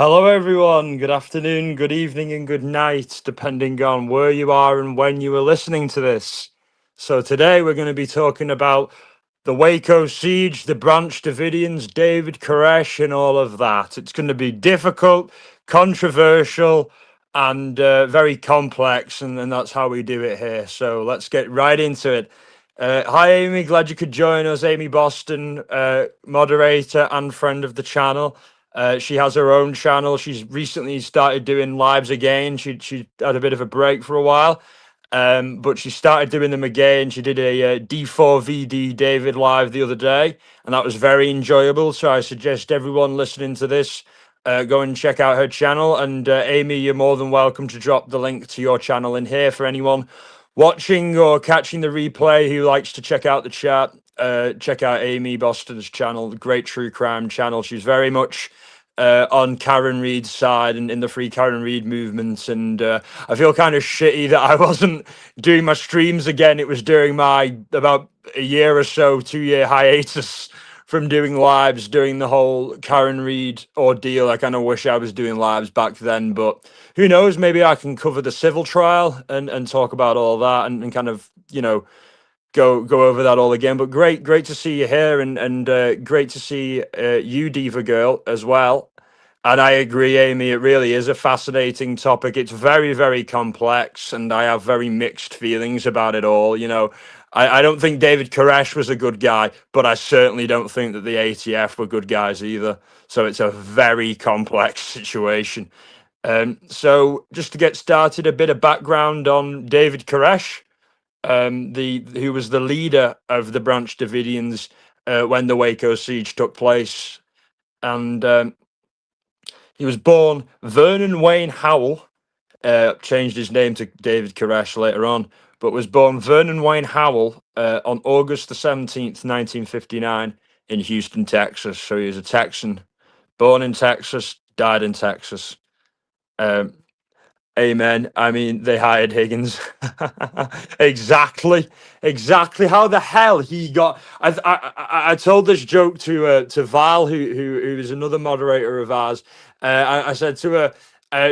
Hello, everyone. Good afternoon, good evening, and good night, depending on where you are and when you are listening to this. So, today we're going to be talking about the Waco siege, the Branch Davidians, David Koresh, and all of that. It's going to be difficult, controversial, and very complex, and that's how we do it here. So, let's get right into it. Hi, Amy. Glad you could join us. Amy Boston, moderator and friend of the channel. She has her own channel. She's recently started doing lives again. She had a bit of a break for a while, but she started doing them again. She did a D4VD David live the other day, and that was very enjoyable. So I suggest everyone listening to this go and check out her channel. And Amy, you're more than welcome to drop the link to your channel in here for anyone watching or catching the replay who likes to check out the chat. Check out Amy Boston's channel, the great true crime channel. She's very much on Karen Reed's side and in the Free Karen Reed movement. And I feel kind of shitty that I wasn't doing my streams again. It was during my about a year or so, 2 year hiatus from doing lives during the whole Karen Reed ordeal. I kind of wish I was doing lives back then, but who knows? Maybe I can cover the civil trial and talk about all that and kind of, go over that all again. But great to see you here, and great to see you, Diva Girl, as well. And I agree, Amy. It really is a fascinating topic. It's very complex, and I have very mixed feelings about it all. I don't think David Koresh was a good guy, but I certainly don't think that the ATF were good guys either. So it's a very complex situation. So just to get started, a bit of background on David Koresh, the who was the leader of the Branch Davidians when the Waco siege took place, and he was born Vernon Wayne Howell. Changed his name to David Koresh later on, but was born Vernon Wayne Howell on August the 17th, 1959, in Houston, Texas. So he was a Texan, born in Texas, died in Texas. Um, Amen. I mean, they hired Higgins. Exactly. How the hell he got? I told this joke to Val, who is another moderator of ours. I said to her,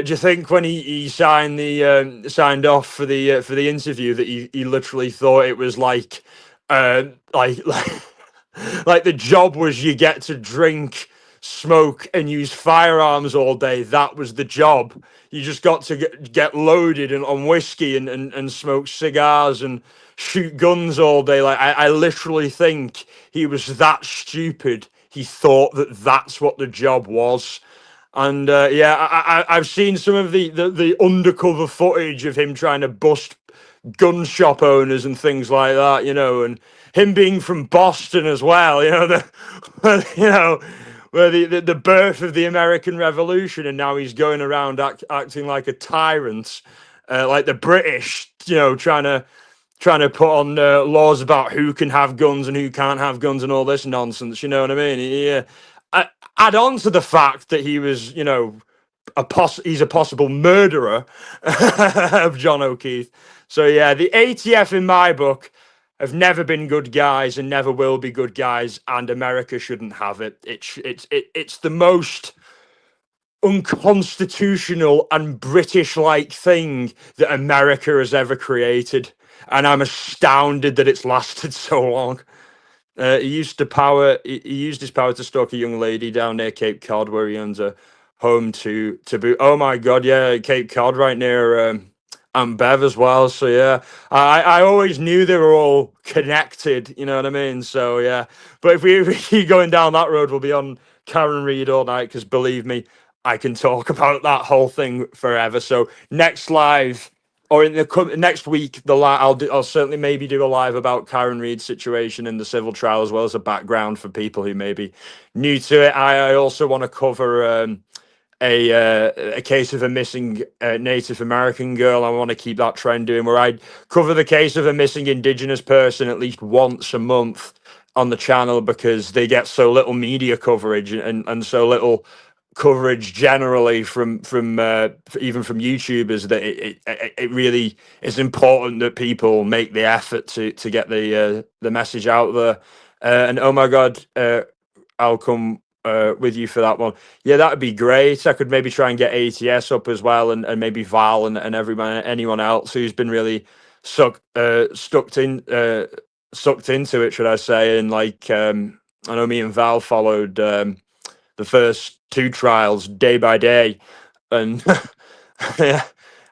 "Do you think when he signed signed off for the interview that he literally thought it was like like the job was you get to drink, smoke, and use firearms all day? That was the job. You just got to get loaded on whiskey and smoke cigars and shoot guns all day. Like I literally think he was that stupid. He thought that that's what the job was." And yeah, I've seen some of the undercover footage of him trying to bust gun shop owners and things like that, and him being from Boston as well, where the birth of the American Revolution, and now he's going around acting like a tyrant, like the British, trying to put on laws about who can have guns and who can't have guns and all this nonsense. You know what I mean? Yeah. Add on to the fact that he was, he's a possible murderer of John O'Keefe. So yeah, the ATF in my book have never been good guys and never will be good guys, and America shouldn't have it. It's the most unconstitutional and British-like thing that America has ever created, and I'm astounded that it's lasted so long. He used his power to stalk a young lady down near Cape Cod, where he owns a home to boot. Oh my God, yeah, Cape Cod, right near Aunt Bev as well. So yeah, I always knew they were all connected. You know what I mean? So yeah, but if we keep going down that road, we'll be on Karen Reed all night. Because believe me, I can talk about that whole thing forever. So next live, or in the next week, I'll certainly maybe do a live about Karen Reed's situation in the civil trial, as well as a background for people who may be new to it. I also want to cover a case of a missing Native American girl. I want to keep that trend doing, where I cover the case of a missing Indigenous person at least once a month on the channel, because they get so little media coverage, and so little coverage generally from even from YouTubers, that it really is important that people make the effort to get the message out there. And oh my God, I'll come with you for that one. Yeah, that would be great. I could maybe try and get ATS up as well, and maybe Val and everyone, anyone else who's been really stuck in sucked into it, should I say? And like, I know me and Val followed the first two trials day by day, and yeah,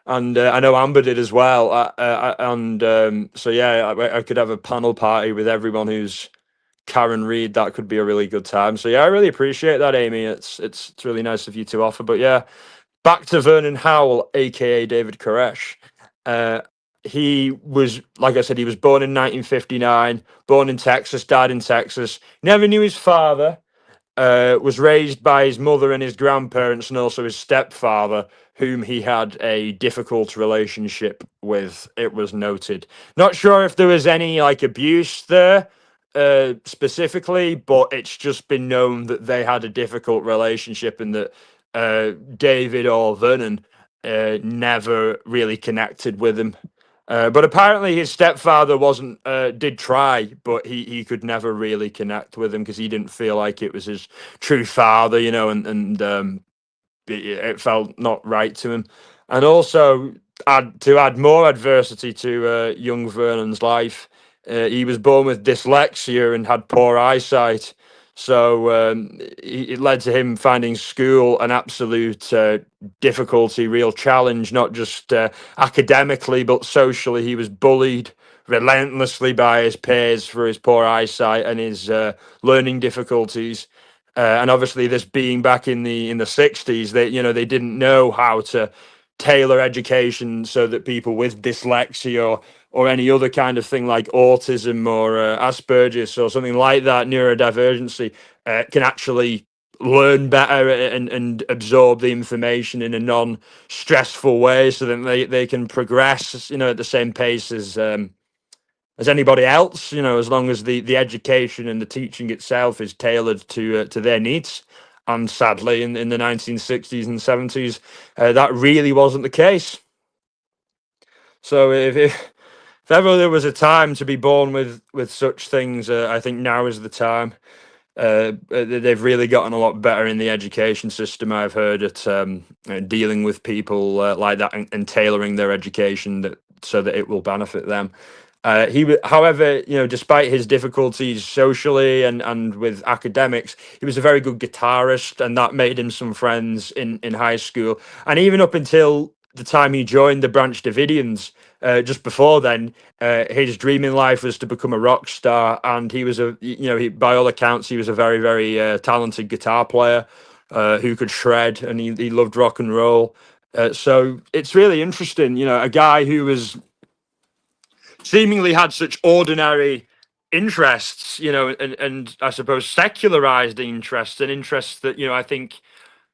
and I know Amber did as well. And so yeah, I could have a panel party with everyone who's Karen Reed. That could be a really good time. So yeah, I really appreciate that, Amy. It's really nice of you to offer. But yeah, back to Vernon Howell, aka David Koresh. Uh, he was, like I said, he was born in 1959, born in Texas, died in Texas. Never knew his father. Was raised by his mother and his grandparents, and also his stepfather, whom he had a difficult relationship with. It was noted. Not sure if there was any like abuse there specifically, but it's just been known that they had a difficult relationship, and that David or Vernon never really connected with him. But apparently his stepfather wasn't did try, but he could never really connect with him, because he didn't feel like it was his true father, and it felt not right to him. And also, to add more adversity to young Vernon's life, he was born with dyslexia and had poor eyesight. So it led to him finding school an absolute difficulty, real challenge, not just academically, but socially. He was bullied relentlessly by his peers for his poor eyesight and his learning difficulties. And obviously, this being back in the 60s, they didn't know how to tailor education so that people with dyslexia or any other kind of thing like autism or Asperger's or something like that, neurodivergency, can actually learn better and absorb the information in a non-stressful way, so that they can progress, at the same pace as anybody else, as long as the education and the teaching itself is tailored to their needs. And sadly, in the 1960s and 70s, that really wasn't the case. So if ever there was a time to be born with such things, I think now is the time. They've really gotten a lot better in the education system, I've heard, at dealing with people like that, and tailoring their education so that it will benefit them. However, despite his difficulties socially and with academics, he was a very good guitarist, and that made him some friends in high school, and even up until the time he joined the Branch Davidians. Just before then, his dream in life was to become a rock star, and he was by all accounts, he was a very, very talented guitar player who could shred, and he loved rock and roll. So it's really interesting, a guy who was seemingly had such ordinary interests, and I suppose secularized interests, and interests that, I think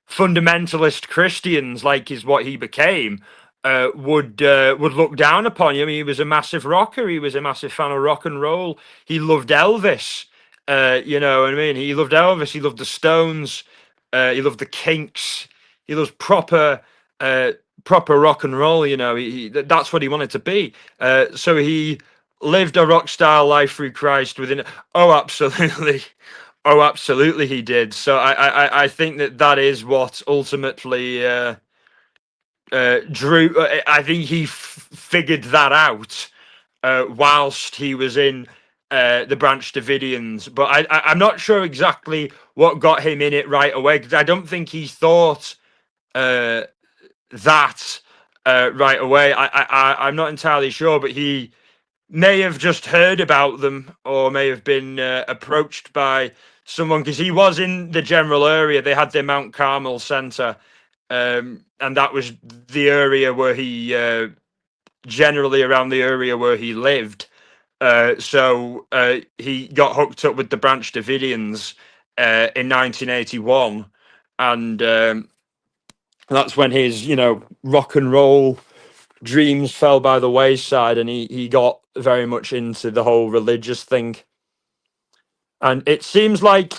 fundamentalist Christians, like is what he became, would look down upon. I mean, he was a massive rocker. He was a massive fan of rock and roll. He loved Elvis. You know what I mean? He loved Elvis. He loved the Stones. He loved the Kinks. He loves uh, proper rock and roll. That's what he wanted to be. So he lived a rock star life through Christ within. Oh, absolutely. Oh, absolutely, he did. So I think that is what ultimately drew. I think he figured that out whilst he was in the Branch Davidians. But I'm not sure exactly what got him in it right away, because I don't think he thought uh, that right away. I'm not entirely sure, but he may have just heard about them, or may have been approached by someone, because he was in the general area. They had their Mount Carmel Center, and that was the area where he generally around the area where he lived. So he got hooked up with the Branch Davidians in 1981, and That's when his, rock and roll dreams fell by the wayside, and he got very much into the whole religious thing. And it seems like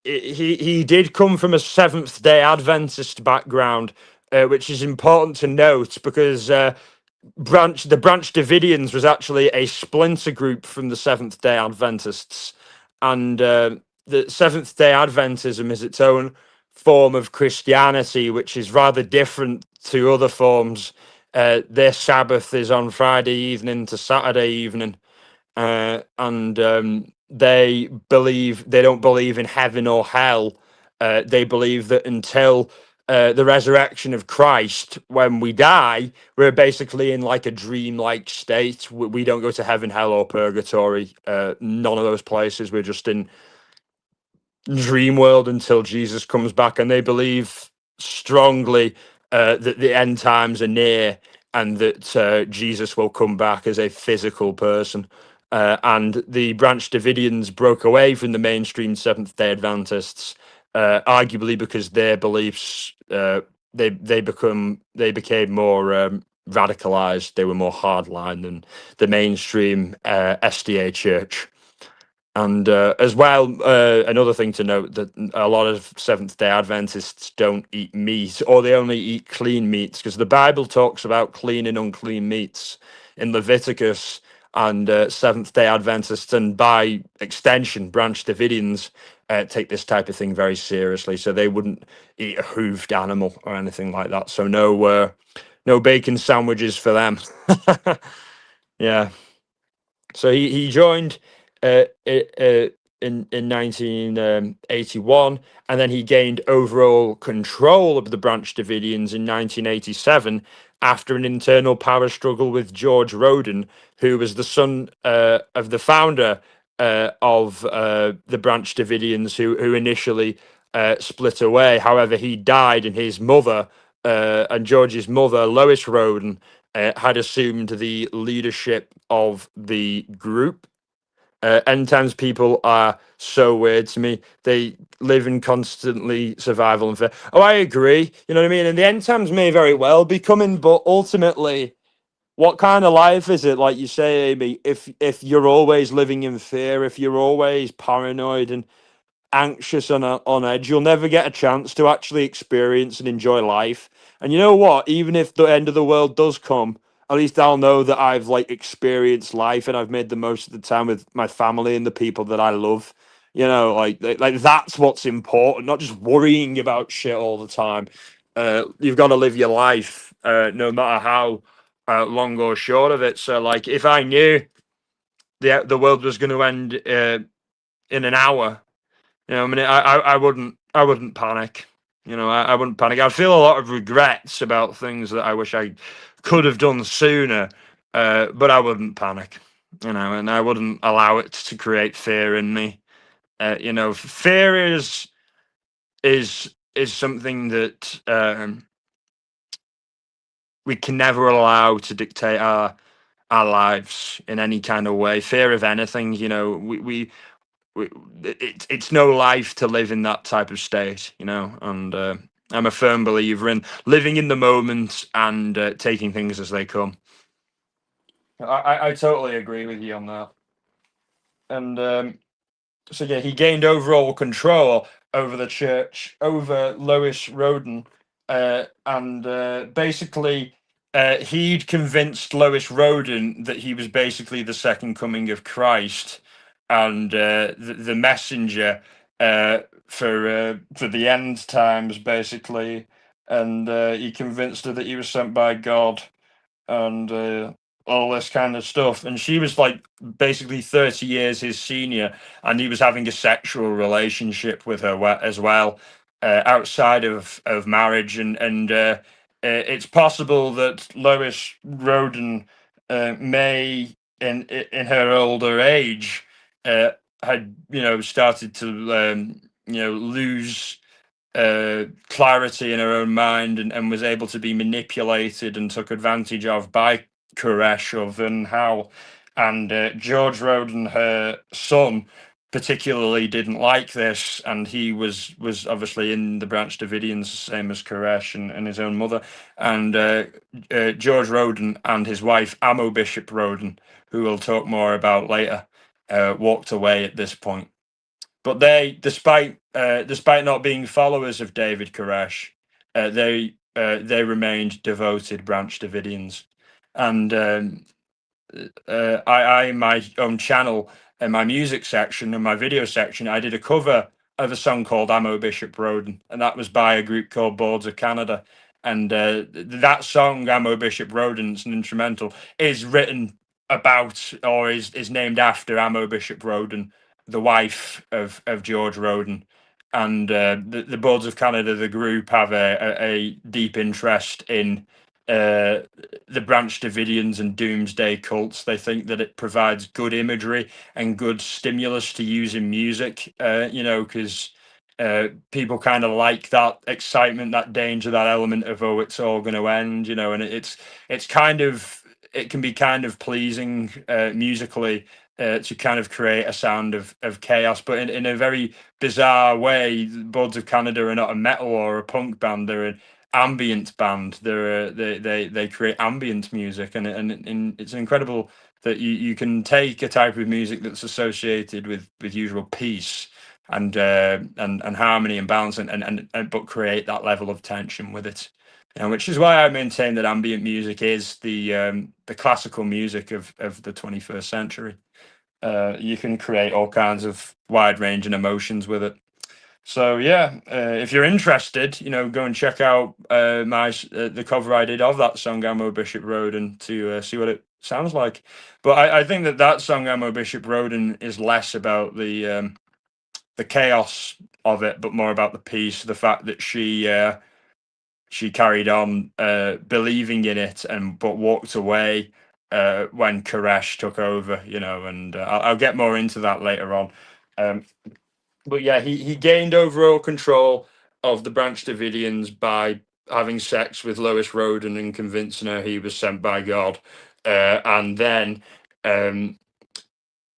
he did come from a Seventh Day Adventist background, which is important to note because the Branch Davidians was actually a splinter group from the Seventh Day Adventists, and the Seventh Day Adventism is its own form of Christianity, which is rather different to other forms. Their Sabbath is on Friday evening to Saturday evening, and they don't believe in heaven or hell. They believe that until the resurrection of Christ, when we die, we're basically in like a dream-like state. We don't go to heaven, hell, or purgatory. None of those places. We're just in dream world until Jesus comes back, and they believe strongly that the end times are near, and that Jesus will come back as a physical person. And the Branch Davidians broke away from the mainstream Seventh Day Adventists, arguably because their beliefs they became more radicalized. They were more hardline than the mainstream SDA church. And as well, another thing to note that a lot of Seventh Day Adventists don't eat meat, or they only eat clean meats, because the Bible talks about clean and unclean meats in Leviticus. And Seventh Day Adventists, and by extension, Branch Davidians, take this type of thing very seriously. So they wouldn't eat a hooved animal or anything like that. So no bacon sandwiches for them. Yeah. So he joined in 1981, and then he gained overall control of the Branch Davidians in 1987 after an internal power struggle with George Roden, who was the son of the founder of the Branch Davidians, who initially split away. However, he died, and his mother and George's mother, Lois Roden, had assumed the leadership of the group. End times people are so weird to me. They live in constantly survival and fear. Oh, I agree. You know what I mean? And the end times may very well be coming, but ultimately, what kind of life is it, like you say, Amy? If you're always living in fear, if you're always paranoid and anxious and on edge, you'll never get a chance to actually experience and enjoy life. And you know what? Even if the end of the world does come, at least I'll know that I've like experienced life and I've made the most of the time with my family and the people that I love. You know, like that's what's important, not just worrying about shit all the time. You've got to live your life, no matter how long or short of it. So, like, if I knew the world was going to end in an hour, I mean, I wouldn't panic. I wouldn't panic. I'd feel a lot of regrets about things that I wish I could have done sooner, but I wouldn't panic. And I wouldn't allow it to create fear in me. Fear is something that we can never allow to dictate our lives in any kind of way. Fear of anything, it's no life to live in that type of state, and I'm a firm believer in living in the moment and taking things as they come. I totally agree with you on that. And so yeah, he gained overall control over the church, over Lois Roden, and basically he'd convinced Lois Roden that he was basically the second coming of Christ, and the messenger for the end times, basically, and he convinced her that he was sent by God, and all this kind of stuff. And she was like basically 30 years his senior, and he was having a sexual relationship with her as well, outside of marriage. And it's possible that Lois Roden may, in her older age, had started to lose clarity in her own mind, and was able to be manipulated and took advantage of by Koresh or Van Hal. And George Roden, her son, particularly didn't like this, and he was obviously in the Branch Davidians, same as Koresh and his own mother, and George Roden and his wife Amo Bishop Roden, who we'll talk more about later, walked away at this point. But they, despite not being followers of David Koresh, they remained devoted Branch Davidians, and I in my own channel, in my music section and my video section, I did a cover of a song called "Amo Bishop Roden," and that was by a group called Boards of Canada. And that song, "Amo Bishop Roden," it's an instrumental, is written about, or is named after Amo Bishop Roden, the wife of George Roden. And the Boards of Canada, the group, have a deep interest in uh, the Branch Davidians and Doomsday cults. They think that it provides good imagery and good stimulus to use in music, because people kind of like that excitement, that danger, that element of, oh, it's all going to end, and it's kind of, it can be kind of pleasing musically to kind of create a sound of chaos, but in a very bizarre way. Boards of Canada are not a metal or a punk band; they're an ambient band. They create ambient music, and it's incredible that you can take a type of music that's associated with usual peace and harmony and balance, and but create that level of tension with it. Which is why I maintain that ambient music is the classical music of the 21st century. You can create all kinds of wide ranging emotions with it. So yeah, if you're interested, go and check out the cover I did of that song "Amo Bishop Roden" to see what it sounds like. But I think that song "Amo Bishop Roden" is less about the chaos of it, but more about the peace, the fact that she carried on believing in it, but walked away when Koresh took over. And I'll get more into that later on. Um, but yeah, he gained overall control of the Branch Davidians by having sex with Lois Roden and convincing her he was sent by God. And then um,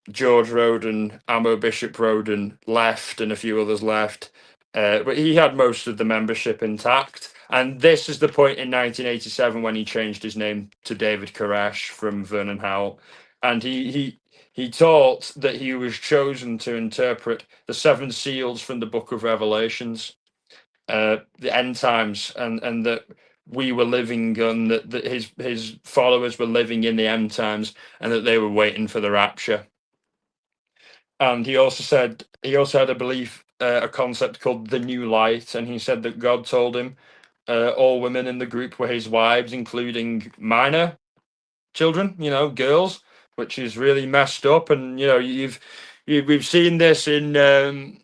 George Roden, Amo Bishop Roden left, and a few others left. But he had most of the membership intact. And this is the point in 1987 when he changed his name to David Koresh from Vernon Howell. And he taught that he was chosen to interpret the seven seals from the Book of Revelations, the end times, and that we were living on that his followers were living in the end times, and that they were waiting for the rapture. And he also said he also had a belief, a concept called the new light, and he said that God told him all women in the group were his wives, including minor children, girls, which is really messed up. And we've seen this in the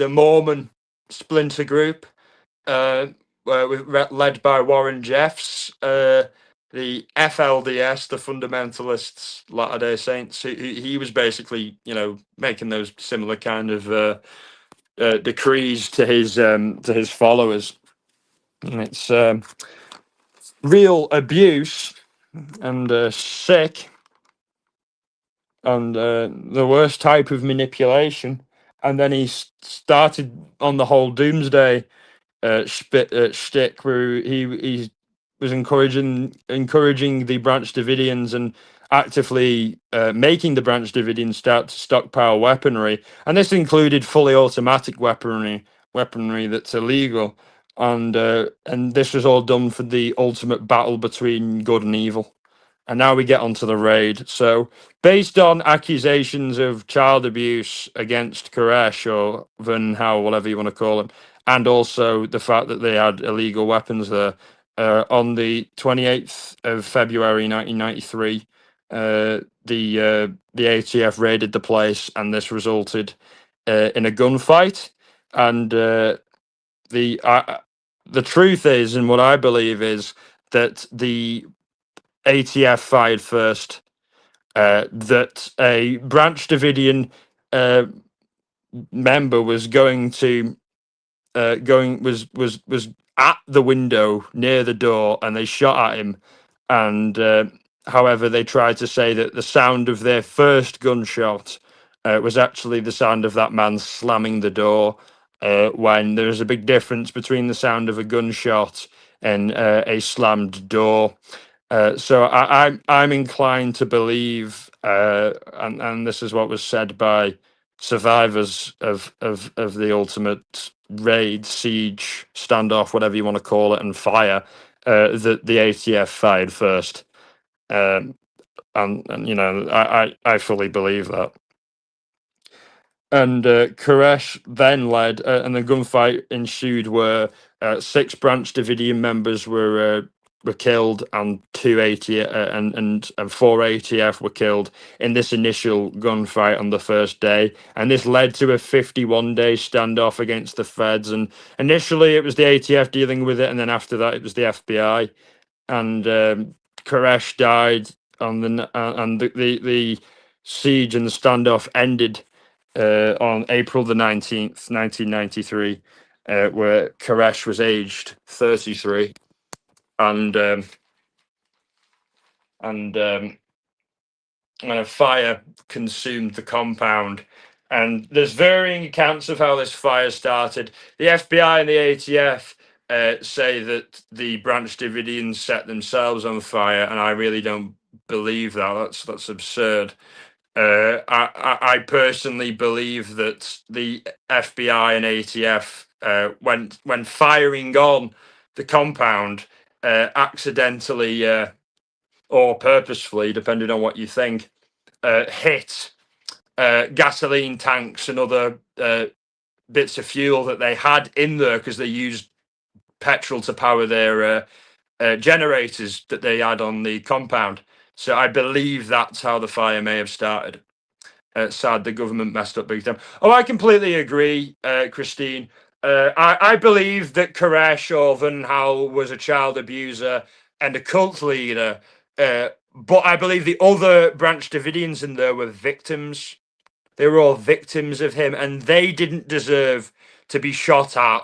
Mormon splinter group, led by Warren Jeffs, the FLDS, the Fundamentalists, Latter Day Saints. He was basically, making those similar kind of decrees to his followers, and it's real abuse and sick and the worst type of manipulation. And then he started on the whole doomsday shtick, where he was encouraging the Branch Davidians and actively making the Branch Davidians start to stockpile weaponry, and this included fully automatic weaponry that's illegal, and this was all done for the ultimate battle between good and evil. And now we get onto the raid. So, based on accusations of child abuse against Koresh or Vernon Howell, whatever you want to call him, and also the fact that they had illegal weapons there, on the 28th of February 1993, the ATF raided the place, and this resulted in a gunfight. And the truth is, and what I believe is, that the ATF fired first. That a Branch Davidian member was going to going was at the window near the door, and they shot at him. And however, they tried to say that the sound of their first gunshot was actually the sound of that man slamming the door. When there's a big difference between the sound of a gunshot and a slammed door. So I'm inclined to believe, and this is what was said by survivors of the ultimate raid, siege, standoff, whatever you want to call it, and fire, that the ATF fired first. And I fully believe that. And Koresh then led, and the gunfight ensued where 6 Branch Davidian members were killed, and 4 ATF were killed in this initial gunfight on the first day. And this led to a 51-day standoff against the feds. And initially it was the ATF dealing with it, and then after that it was the FBI. And Koresh died on and the siege and the standoff ended on April the 19th, 1993, where Koresh was aged 33, and a fire consumed the compound. And there's varying accounts of how this fire started. The FBI and the ATF say that the Branch Davidians set themselves on fire, and I really don't believe that. That's absurd. I personally believe that the FBI and ATF, when firing on the compound, accidentally or purposefully, depending on what you think, hit gasoline tanks and other bits of fuel that they had in there, because they used petrol to power their generators that they had on the compound. So I believe that's how the fire may have started. Sad the government messed up big time. Oh, I completely agree, Christine. I believe that Koresh or Van Hal was a child abuser and a cult leader, but I believe the other Branch Davidians in there were victims. They were all victims of him, and they didn't deserve to be shot at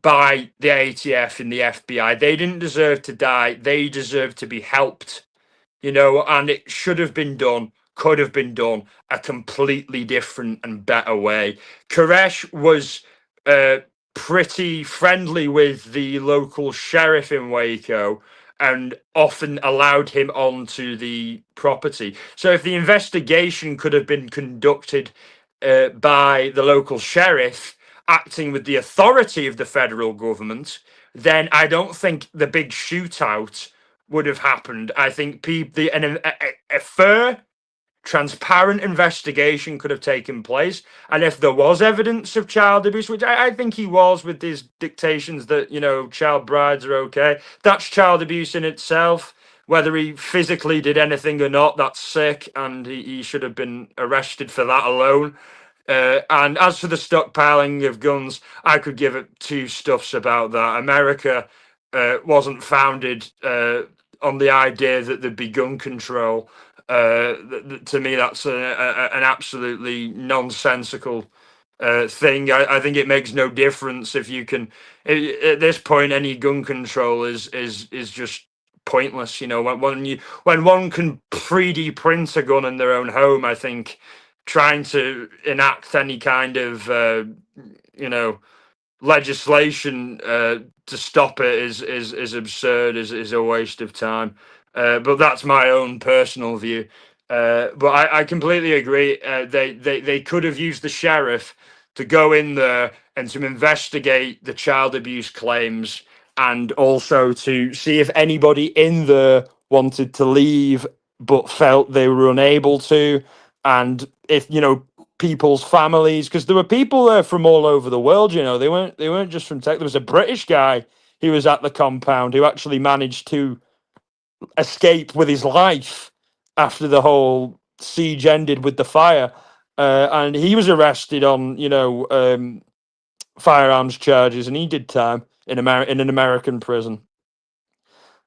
by the ATF and the FBI. They didn't deserve to die. They deserved to be helped, and it should have been done, could have been done a completely different and better way. Koresh was pretty friendly with the local sheriff in Waco and often allowed him onto the property. So if the investigation could have been conducted by the local sheriff acting with the authority of the federal government, then I don't think the big shootout would have happened. I think a fair, transparent investigation could have taken place, and if there was evidence of child abuse, which I think he was, with these dictations that child brides are okay, that's child abuse in itself. Whether he physically did anything or not, that's sick, and he should have been arrested for that alone. And as for the stockpiling of guns, I could give it two stuffs about that. America wasn't founded on the idea that there'd be gun control. To me, that's an absolutely nonsensical thing. I think it makes no difference if you can. At this point, any gun control is just pointless. When one can 3D print a gun in their own home, I think trying to enact any kind of legislation to stop it is absurd, is a waste of time. But that's my own personal view. But I completely agree. They could have used the sheriff to go in there and to investigate the child abuse claims, and also to see if anybody in there wanted to leave but felt they were unable to, and if people's families, because there were people there from all over the world. They weren't just from Tech. There was a British guy who was at the compound who actually managed to escape with his life after the whole siege ended with the fire, and he was arrested on firearms charges, and he did time in an American prison.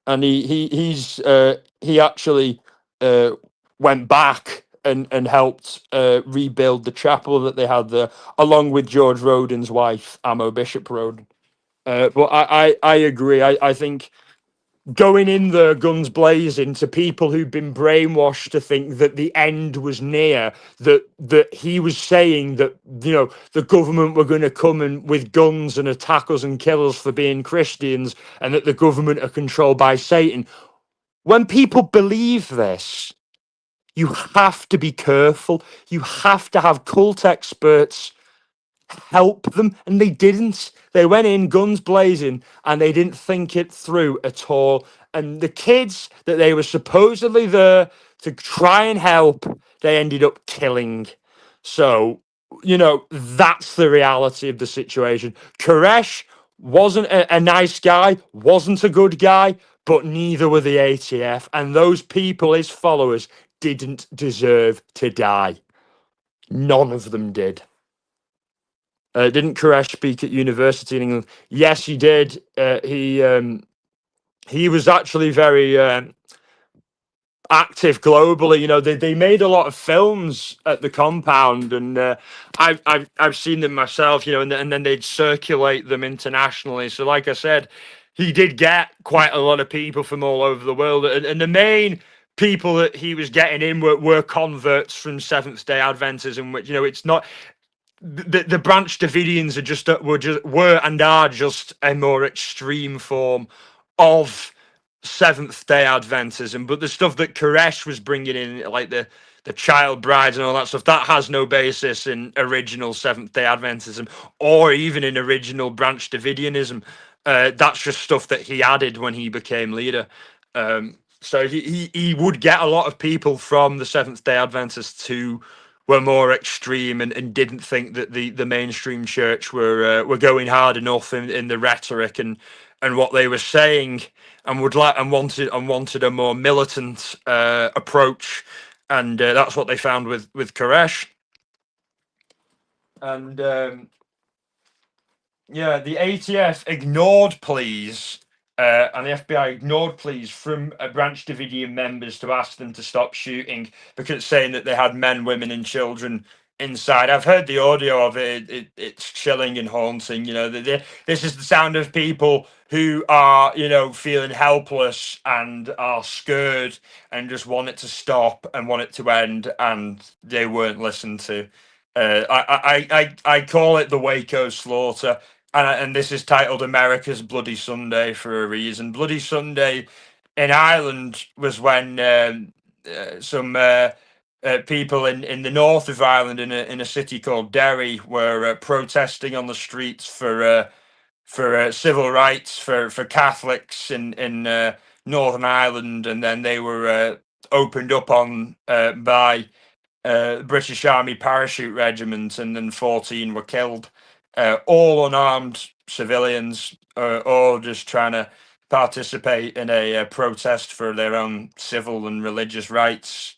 And he actually went back and helped rebuild the chapel that they had there, along with George Roden's wife, Ammo Bishop Roden. But I agree. I think going in there guns blazing to people who'd been brainwashed to think that the end was near, that he was saying that, you know, the government were going to come and with guns and attack us and kill us for being Christians, and that the government are controlled by Satan. When people believe this, you have to be careful. You have to have cult experts help them, and they didn't. They went in guns blazing and they didn't think it through at all. And the kids that they were supposedly there to try and help, they ended up killing. So, you know, that's the reality of the situation. Koresh wasn't a nice guy, wasn't a good guy, but neither were the ATF. And those people, his followers, didn't deserve to die. None of them did. Didn't Koresh speak at university in England? Yes, he did. He was actually very active globally. You know, they made a lot of films at the compound, and I've seen them myself. You know, and then they'd circulate them internationally. So, like I said, he did get quite a lot of people from all over the world, and the main people that he was getting in were converts from Seventh Day Adventism, which, you know, it's not the Branch Davidians are were and are just a more extreme form of Seventh Day Adventism. But the stuff that Koresh was bringing in, like the child brides and all that stuff, that has no basis in original Seventh Day Adventism or even in original Branch Davidianism. That's just stuff that he added when he became leader. So he would get a lot of people from the Seventh Day Adventists who were more extreme and didn't think that the mainstream church were going hard enough in the rhetoric and what they were saying, and would like and wanted a more militant approach, and that's what they found with Koresh. And yeah, the ATF ignored pleas, and the FBI ignored pleas from Branch Davidian members to ask them to stop shooting, because saying that they had men, women, and children inside. I've heard the audio of it. It's chilling and haunting. You know, this is the sound of people who are, you know, feeling helpless and are scared and just want it to stop and want it to end, and they weren't listened to. I call it the Waco slaughter, and this is titled America's Bloody Sunday for a reason. Bloody Sunday in Ireland was when some people in the north of Ireland, in a city called Derry, were protesting on the streets for civil rights for Catholics in Northern Ireland, and then they were opened up on by British Army parachute regiment, and then 14 were killed. All unarmed civilians, all just trying to participate in a protest for their own civil and religious rights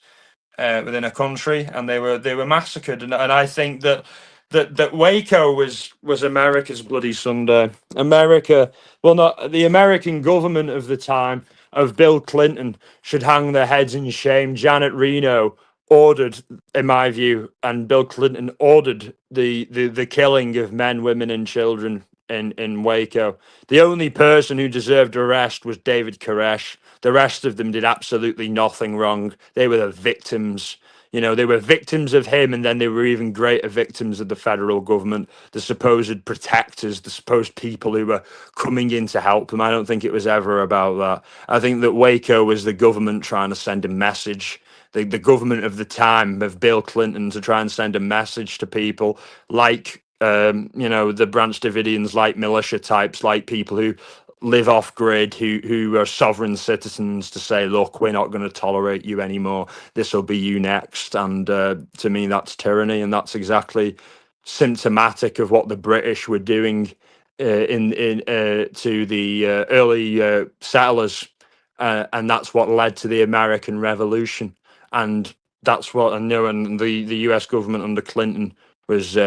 within a country, and they were massacred. And I think that Waco was America's Bloody Sunday. America, well, not the American government of the time of Bill Clinton, should hang their heads in shame. Janet Reno ordered, in my view, and Bill Clinton ordered the killing of men, women, and children in Waco. The only person who deserved arrest was David Koresh. The rest of them did absolutely nothing wrong. They were the victims. You know, they were victims of him, and then they were even greater victims of the federal government, the supposed protectors, the supposed people who were coming in to help them. I don't think it was ever about that. I think that Waco was the government trying to send a message, the government of the time of Bill Clinton, to try and send a message to people like, you know, the Branch Davidians, like militia types, like people who live off grid, who are sovereign citizens, to say, look, we're not going to tolerate you anymore. This will be you next. And to me, that's tyranny, and that's exactly symptomatic of what the British were doing in to the early settlers, and that's what led to the American Revolution. And that's what I know. And the US government under Clinton was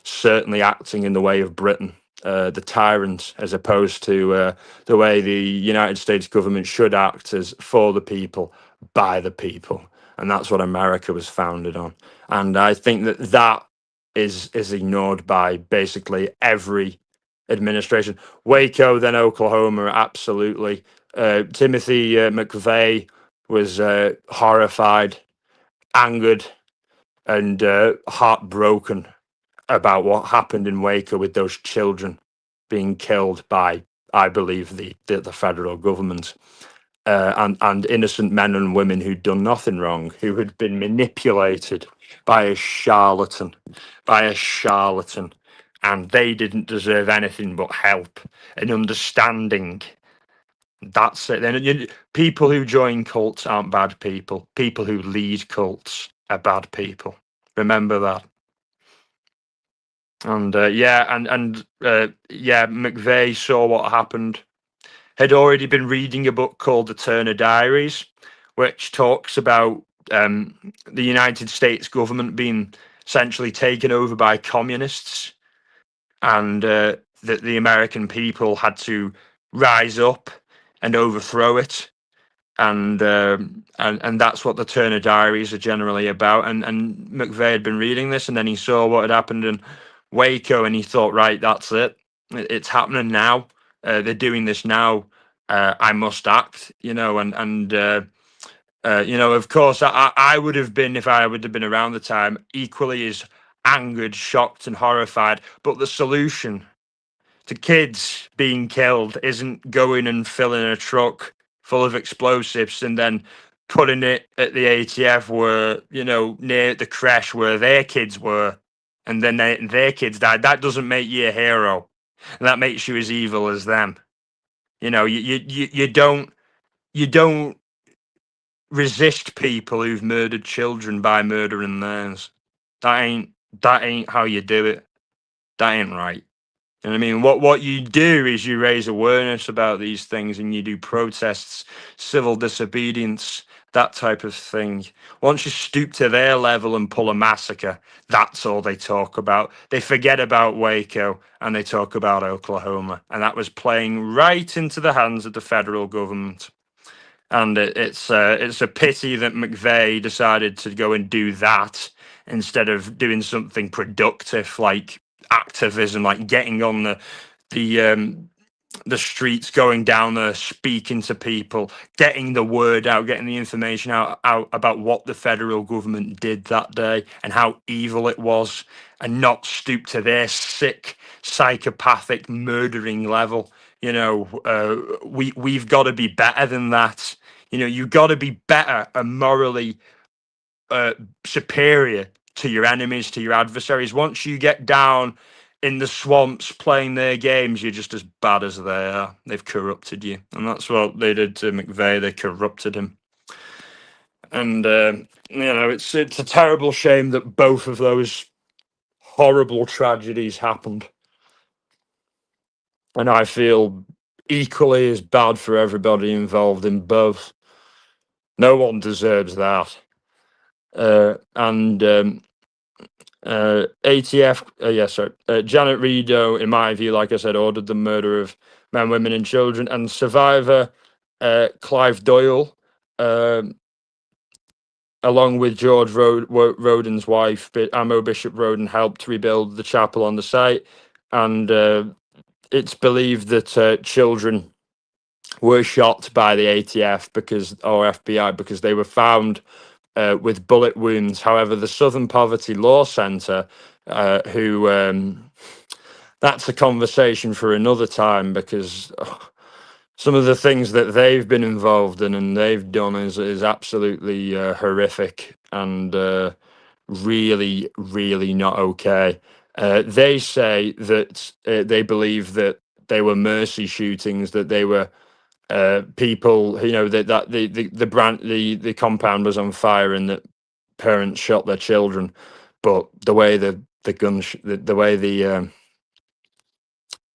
certainly acting in the way of Britain, the tyrant, as opposed to the way the United States government should act, as for the people, by the people. And that's what America was founded on. And I think that is ignored by basically every administration. Waco, then Oklahoma, absolutely. Timothy McVeigh was horrified, angered, and heartbroken about what happened in Waco with those children being killed by, I believe, the federal government, and innocent men and women who'd done nothing wrong, who had been manipulated by a charlatan, and they didn't deserve anything but help and understanding. That's it. Then people who join cults aren't bad people. People who lead cults are bad people. Remember that. And McVeigh saw what happened. Had already been reading a book called The Turner Diaries, which talks about the United States government being essentially taken over by communists, and that the American people had to rise up and overthrow it. And that's what the Turner Diaries are generally about. And McVeigh had been reading this, and then he saw what had happened in Waco, and he thought, right, that's it. It's happening now. They're doing this now. I must act, of course, I would have been, if I would have been around the time, equally as angered, shocked, and horrified. But the solution to kids being killed isn't going and filling a truck full of explosives and then putting it at the ATF where, near the crash where their kids were, and then their kids died. That doesn't make you a hero. And that makes you as evil as them. You don't resist people who've murdered children by murdering theirs. That ain't how you do it. That ain't right. And I mean, what you do is you raise awareness about these things, and you do protests, civil disobedience, that type of thing. Once you stoop to their level and pull a massacre, that's all they talk about. They forget about Waco and they talk about Oklahoma. And that was playing right into the hands of the federal government. And it's a pity that McVeigh decided to go and do that instead of doing something productive like activism, like getting on the streets, going down there, speaking to people, getting the word out, getting the information out about what the federal government did that day and how evil it was, and not stoop to their sick, psychopathic, murdering level. We've got to be better than that. You've got to be better and morally superior to your enemies, to your adversaries. Once you get down in the swamps playing their games, you're just as bad as they are. They've corrupted you, and that's what they did to McVeigh. They corrupted him, and it's a terrible shame that both of those horrible tragedies happened, and I feel equally as bad for everybody involved in both. No one deserves that. And ATF, Janet Redo, in my view, like I said, ordered the murder of men, women, and children. And survivor Clive Doyle, along with George Roden's wife, Amo Bishop Roden, helped rebuild the chapel on the site. And it's believed that children were shot by the ATF or FBI because they were found with bullet wounds. However, the Southern Poverty Law Center, that's a conversation for another time, because some of the things that they've been involved in and they've done is absolutely horrific and really, really not okay. They say that they believe that they were mercy shootings, that they were people, that the compound was on fire and that parents shot their children. But the way the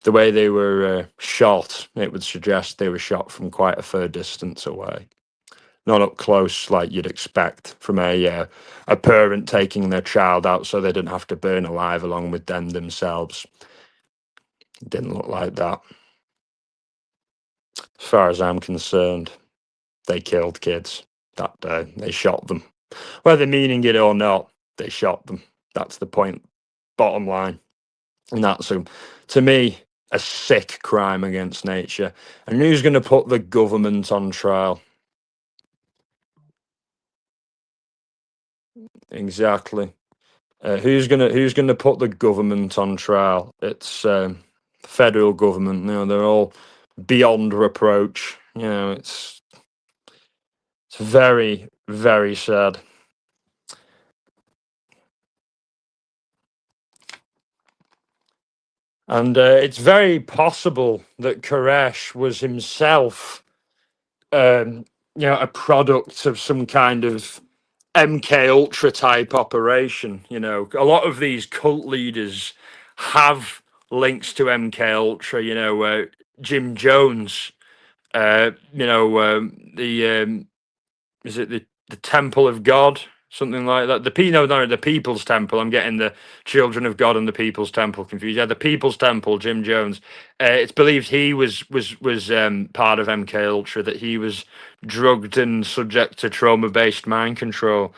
way they were shot, it would suggest they were shot from quite a fair distance away, not up close like you'd expect from a parent taking their child out so they didn't have to burn alive along with them themselves. It didn't look like that. As far as I'm concerned, they killed kids that day. They shot them. Whether meaning it or not, they shot them. That's the point, bottom line. And that's, to me, a sick crime against nature. And who's going to put the government on trial? Exactly. Who's gonna put the government on trial? It's federal government. You know, they're all beyond reproach. You know, it's very, very sad. And it's very possible that Koresh was himself, a product of some kind of MK Ultra type operation. You know, a lot of these cult leaders have links to MK Ultra. You know, Jim Jones. The is it the Temple of God, something like that? No, the People's Temple. I'm getting the Children of God and the People's Temple confused. Yeah, the People's Temple. Jim Jones. It's believed he was part of MK Ultra. That he was drugged and subject to trauma-based mind control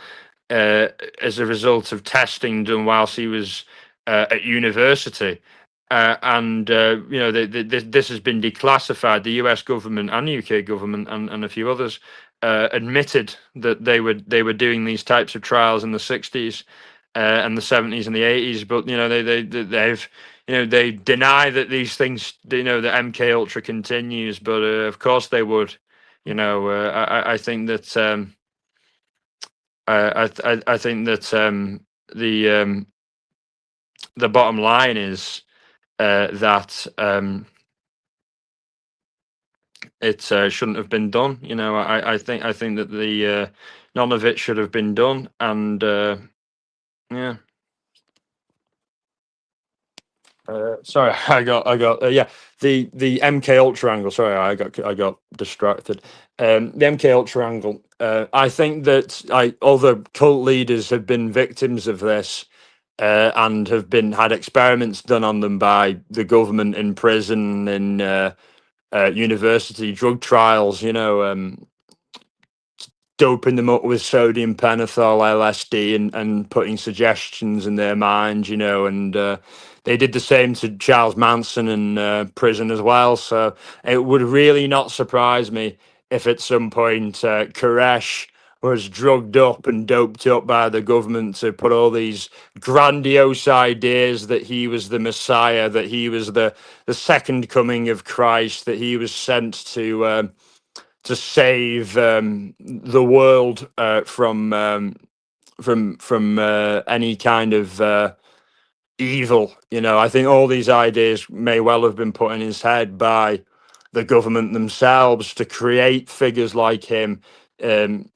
uh, as a result of testing done whilst he was at university. And this has been declassified. The U.S. government and UK government and a few others admitted that they were doing these types of trials in the 60s and the 70s and the 80s. But they deny that these things, that MK Ultra continues. But of course they would. I think that. I think that the bottom line is that it shouldn't have been done. I think that the none of it should have been done, and yeah. Sorry, yeah, the MK Ultra angle. Sorry, I got distracted. The MK Ultra angle. I think that other cult leaders have been victims of this, and have been had experiments done on them by the government in prison, in university drug trials. Doping them up with sodium pentothal, LSD, and putting suggestions in their mind, and they did the same to Charles Manson in prison as well. So it would really not surprise me if at some point Koresh was drugged up and doped up by the government to put all these grandiose ideas that he was the Messiah, that he was the second coming of Christ, that he was sent to save the world from any kind of evil. I think all these ideas may well have been put in his head by the government themselves to create figures like him,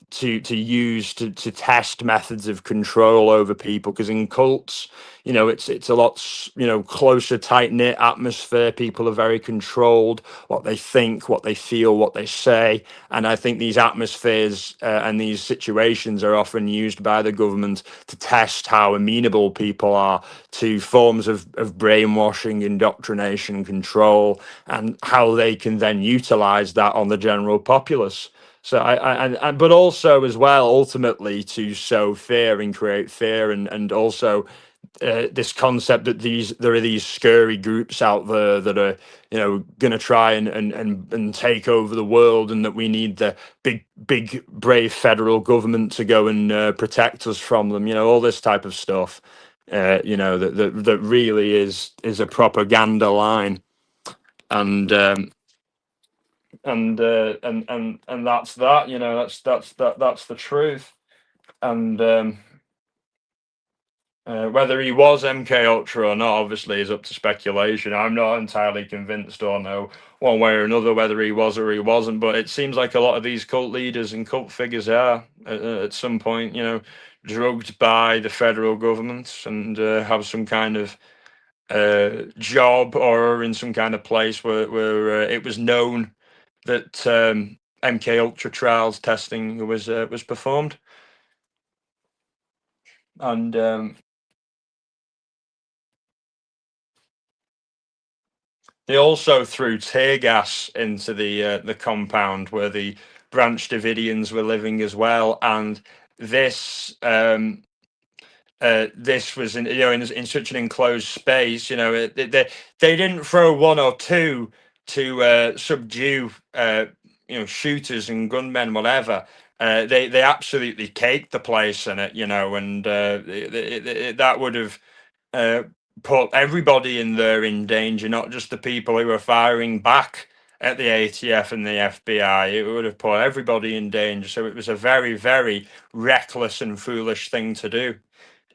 to use to test methods of control over people. Because in cults, it's a lot closer, tight knit atmosphere. People are very controlled. What they think, what they feel, what they say, and I think these atmospheres and these situations are often used by the government to test how amenable people are to forms of brainwashing, indoctrination, control, and how they can then utilize that on the general populace. So but also as well, ultimately to sow fear and create fear, and also this concept that there are these scurry groups out there that are going to try and take over the world, and that we need the big brave federal government to go and protect us from them. All this type of stuff. That really is a propaganda line, and that's that. That's the truth. And whether he was MK Ultra or not, obviously, is up to speculation. I'm not entirely convinced or know one way or another whether he was or he wasn't. But it seems like a lot of these cult leaders and cult figures are at some point, drugged by the federal government, and have some kind of job or are in some kind of place where it was known that MK Ultra trials testing was performed. And they also threw tear gas into the compound where the Branch Davidians were living as well, and this this was in such an enclosed space. They didn't throw one or two to subdue shooters and gunmen, whatever. They absolutely caked the place in it, and that would have uh, put everybody in there in danger, not just the people who were firing back at the ATF and the FBI. It would have put everybody in danger. So it was a very, very reckless and foolish thing to do.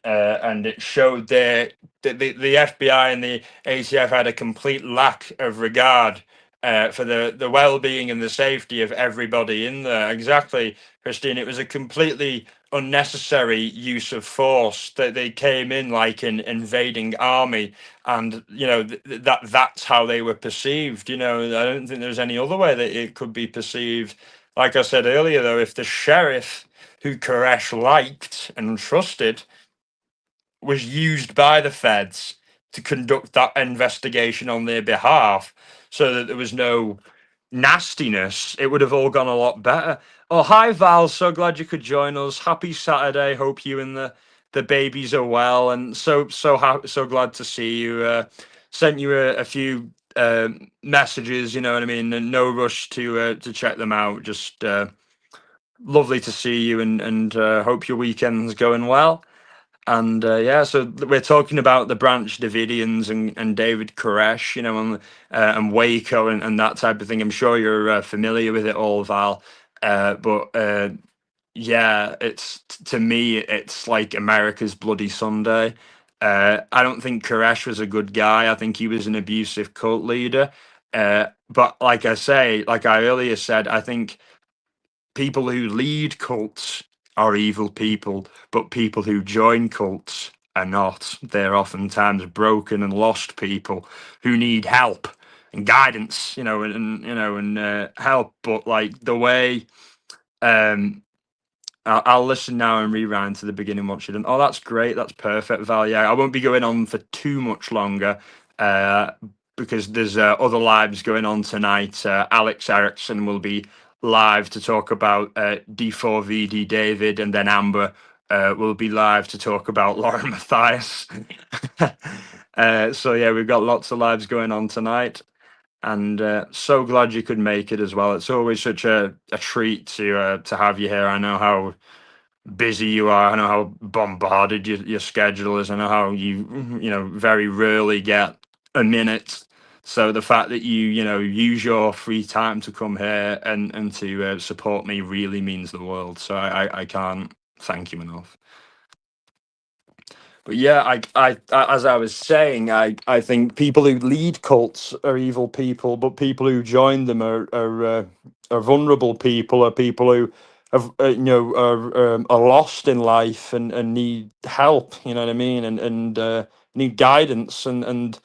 And it showed the FBI and the ATF had a complete lack of regard for the well-being and the safety of everybody in there. Exactly, Christine. It was a completely unnecessary use of force. That they came in like an invading army, and that's how they were perceived. I don't think there's any other way that it could be perceived. Like I said earlier, though, if the sheriff who Koresh liked and trusted was used by the feds to conduct that investigation on their behalf so that there was no nastiness, it would have all gone a lot better. Oh, hi, Val. So glad you could join us. Happy Saturday. Hope you and the babies are well. And so glad to see you. Sent you a few messages, you know what I mean? And no rush to check them out. Just lovely to see you and hope your weekend's going well. And yeah, so we're talking about the Branch Davidians and David Koresh, and Waco and that type of thing. I'm sure you're familiar with it all, Val. But yeah, to me, it's like America's Bloody Sunday. I don't think Koresh was a good guy. I think he was an abusive cult leader. But like I earlier said, I think people who lead cults are evil people, but people who join cults are not. They're oftentimes broken and lost people who need help and guidance, and help. But like the way, um, I'll listen now and rewind to the beginning once you're done. Oh, that's great. That's perfect, Val. Yeah, I won't be going on for too much longer. Uh, because there's other lives going on tonight. Alex Erickson will be live to talk about D4VD David, and then Amber will be live to talk about Lauren Matthias. So yeah, we've got lots of lives going on tonight, and so glad you could make it as well. It's always such a treat to have you here. I know how busy you are. I know how bombarded your schedule is. I know how you very rarely get a minute. So the fact that you use your free time to come here and to support me really means the world. So I can't thank you enough. But yeah, as I was saying, I think people who lead cults are evil people, but people who join them are vulnerable people, are people who have are lost in life and need help. You know what I mean, and need guidance. And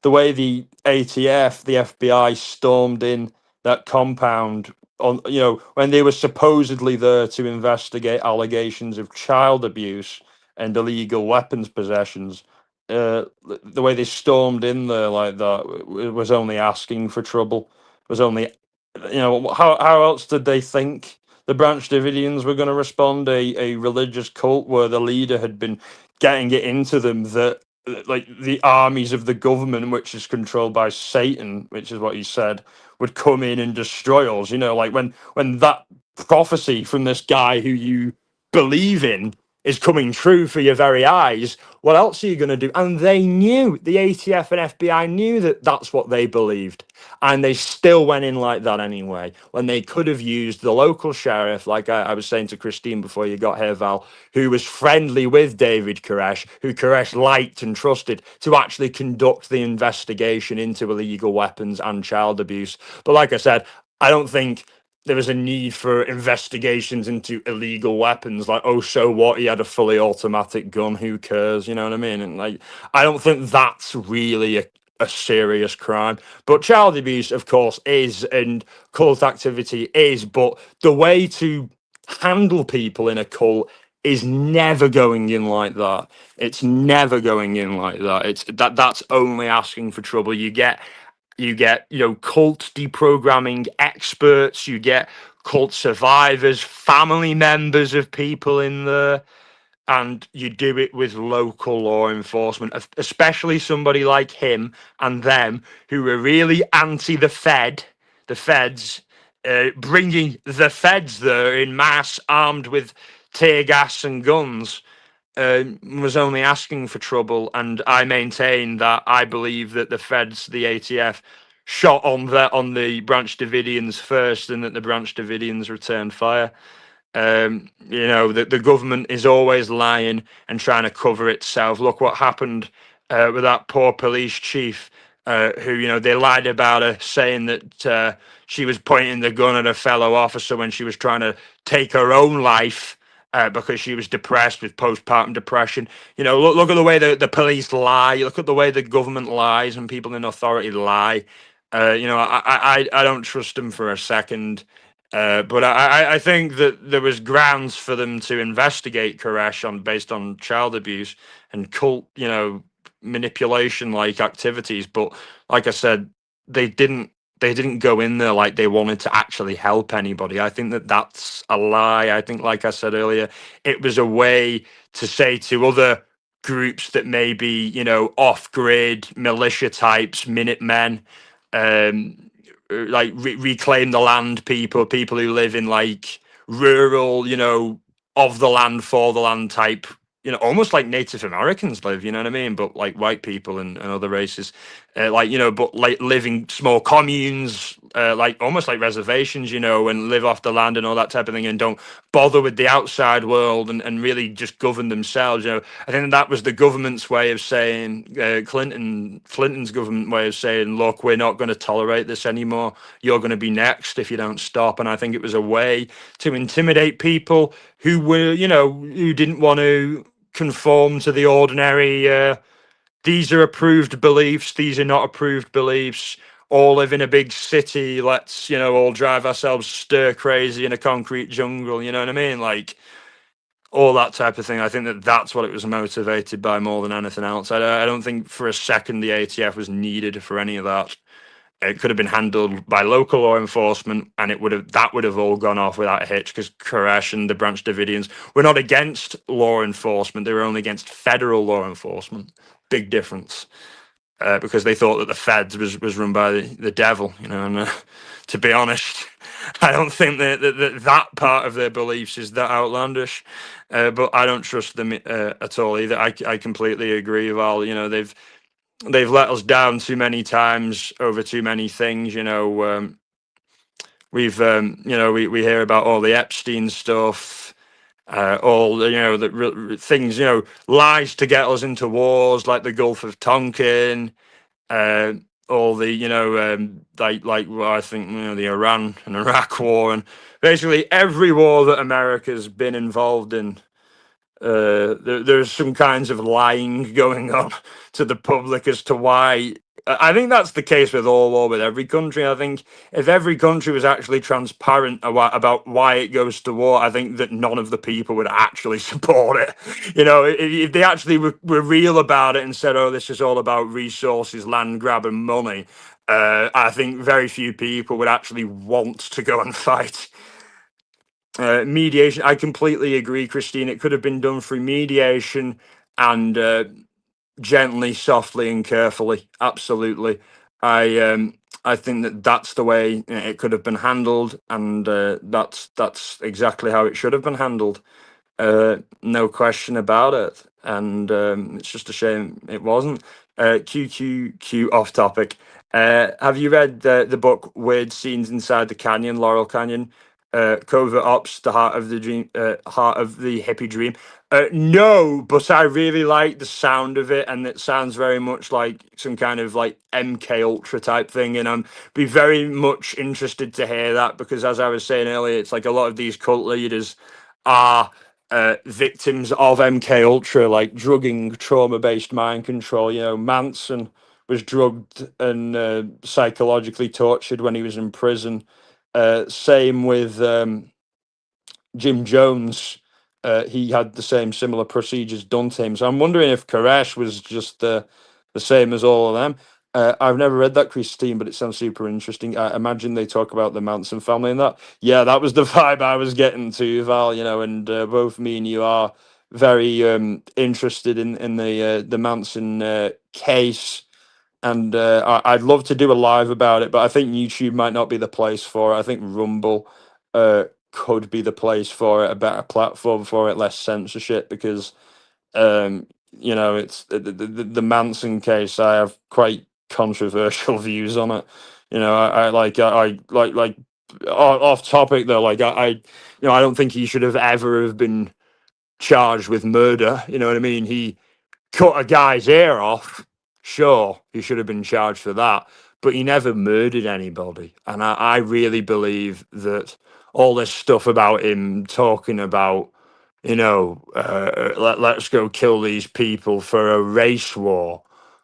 the way the ATF, the FBI, stormed in that compound on when they were supposedly there to investigate allegations of child abuse and illegal weapons possessions. The way they stormed in there like that was only asking for trouble. Was only, how else did they think the Branch Davidians were going to respond? A religious cult where the leader had been getting it into them that like the armies of the government, which is controlled by Satan, which is what he said, would come in and destroy us. Like when that prophecy from this guy who you believe in is coming true for your very eyes, what else are you going to do? And they knew, the ATF and FBI knew that that's what they believed. And they still went in like that anyway, when they could have used the local sheriff, like I was saying to Christine before you got here, Val, who was friendly with David Koresh, who Koresh liked and trusted, to actually conduct the investigation into illegal weapons and child abuse. But like I said, I don't think there was a need for investigations into illegal weapons. Like, oh, so what? He had a fully automatic gun. Who cares? You know what I mean? And like, I don't think that's really a serious crime. But child abuse, of course, is, and cult activity is. But the way to handle people in a cult is never going in like that. It's never going in like that. That's only asking for trouble. You get cult deprogramming experts, you get cult survivors, family members of people in there, and you do it with local law enforcement, especially somebody like him and them who were really anti the feds, bringing the feds there in mass, armed with tear gas and guns, was only asking for trouble. And I maintain that I believe that the feds, the ATF, shot on the Branch Davidians first, and that the Branch Davidians returned fire. The government is always lying and trying to cover itself. Look what happened with that poor police chief, who, they lied about her, saying that she was pointing the gun at a fellow officer when she was trying to take her own life. Because she was depressed with postpartum depression. Look at the way the police lie. Look at the way the government lies and people in authority lie. I don't trust them for a second. But I think that there was grounds for them to investigate Koresh based on child abuse and cult, manipulation like activities. But like I said, they didn't they didn't go in there like they wanted to actually help anybody. I think that that's a lie. I think, like I said earlier, it was a way to say to other groups that may be, off grid militia types, Minutemen, um, like reclaim the land people who live in like rural, of the land for the land type, almost like Native Americans live, you know what I mean? But like white people and other races, but like live in small communes, like almost like reservations, and live off the land and all that type of thing, and don't bother with the outside world, and really just govern themselves. I think that was the government's way of saying, Clinton's government way of saying, look, we're not going to tolerate this anymore. You're going to be next if you don't stop. And I think it was a way to intimidate people who were, who didn't want to conform to the ordinary. These are approved beliefs. These are not approved beliefs. All live in a big city. Let's, all drive ourselves stir crazy in a concrete jungle. You know what I mean? Like all that type of thing. I think that that's what it was motivated by more than anything else. I don't think for a second the ATF was needed for any of that. It could have been handled by local law enforcement, and that would have all gone off without a hitch, because Koresh and the Branch Davidians were not against law enforcement; they were only against federal law enforcement. Big difference, because they thought that the feds was run by the devil, And to be honest, I don't think that part of their beliefs is that outlandish. But I don't trust them at all either. I completely agree, Val. They've let us down too many times over too many things. We hear about all the Epstein stuff, all the things, lies to get us into wars like the Gulf of Tonkin, uh, all the like well, I think the Iran and Iraq war, and basically every war that America's been involved in. There's some kinds of lying going on to the public as to why. I think that's the case with all war, with every country. I think if every country was actually transparent about why it goes to war, I think that none of the people would actually support it. If they actually were real about it and said, "Oh, this is all about resources, land grab, and money," I think very few people would actually want to go and fight. Mediation, I completely agree, Christine. It could have been done through mediation and gently, softly, and carefully. Absolutely, I think that that's the way it could have been handled, and that's exactly how it should have been handled. No question about it. And it's just a shame it wasn't. QQQ off topic. Have you read the book Weird Scenes Inside the Canyon, Laurel Canyon? Covert Ops, the heart of the hippie dream. No, but I really like the sound of it, and it sounds very much like some kind of like MK Ultra type thing, and I'm be very much interested to hear that, because as I was saying earlier, it's like a lot of these cult leaders are victims of MK Ultra, like drugging, trauma-based mind control. Manson was drugged and psychologically tortured when he was in prison. Same with Jim Jones. He had the same similar procedures done to him. So I'm wondering if Koresh was just the same as all of them. I've never read that, Christine, but it sounds super interesting. I imagine they talk about the Manson family and that. Yeah, that was the vibe I was getting to, Val. And both me and you are very interested in the Manson case, and I'd love to do a live about it, but I think YouTube might not be the place for it. I think Rumble could be the place for it, a better platform for it, less censorship, because um, it's the Manson case. I have quite controversial views on it. I off topic though. I don't think he should have ever have been charged with murder. You know what I mean? He cut a guy's ear off. Sure, he should have been charged for that, but he never murdered anybody. And I really believe that all this stuff about him talking about, let's go kill these people for a race war,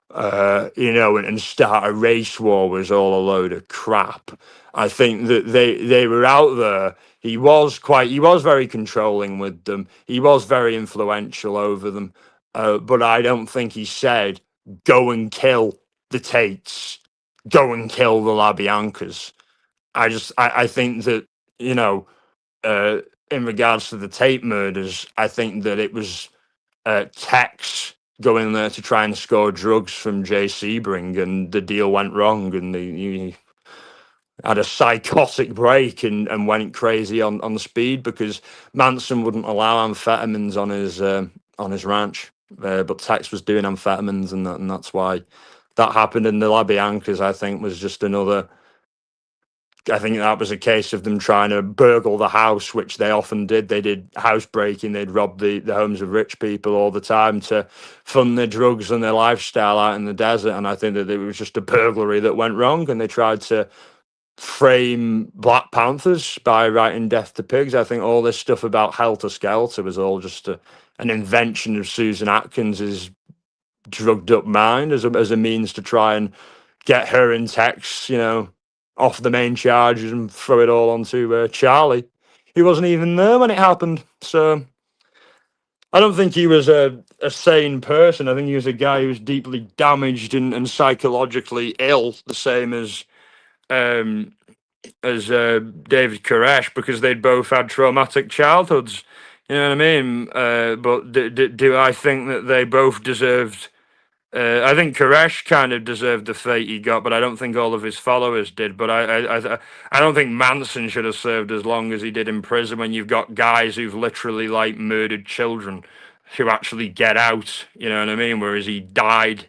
and start a race war was all a load of crap. I think that they were out there. He was very controlling with them. He was very influential over them. But I don't think he said, go and kill the Tates, go and kill the LaBiancas. I think that, you know, uh, in regards to the Tate murders, I think that it was Tex going there to try and score drugs from Jay Sebring, and the deal went wrong, and he had a psychotic break and went crazy on speed because Manson wouldn't allow amphetamines on his ranch, but Tex was doing amphetamines, and that's why that happened. And the LaBiancas, I think, was just another. I think that was a case of them trying to burgle the house, which they often did. They did house breaking. They'd rob the homes of rich people all the time to fund their drugs and their lifestyle out in the desert. And I think that it was just a burglary that went wrong, and they tried to frame Black Panthers by writing Death to Pigs. I think all this stuff about Helter Skelter was all just an invention of Susan Atkins's drugged up mind as a means to try and get her and Tex, off the main charges and throw it all onto Charlie. He wasn't even there when it happened. So I don't think he was a sane person. I think he was a guy who was deeply damaged and psychologically ill, the same um, as David Koresh, because they'd both had traumatic childhoods. You know what I mean? But do I think that they both deserved? I think Koresh kind of deserved the fate he got, but I don't think all of his followers did. But I don't think Manson should have served as long as he did in prison. When you've got guys who've literally like murdered children who actually get out, you know what I mean? Whereas he died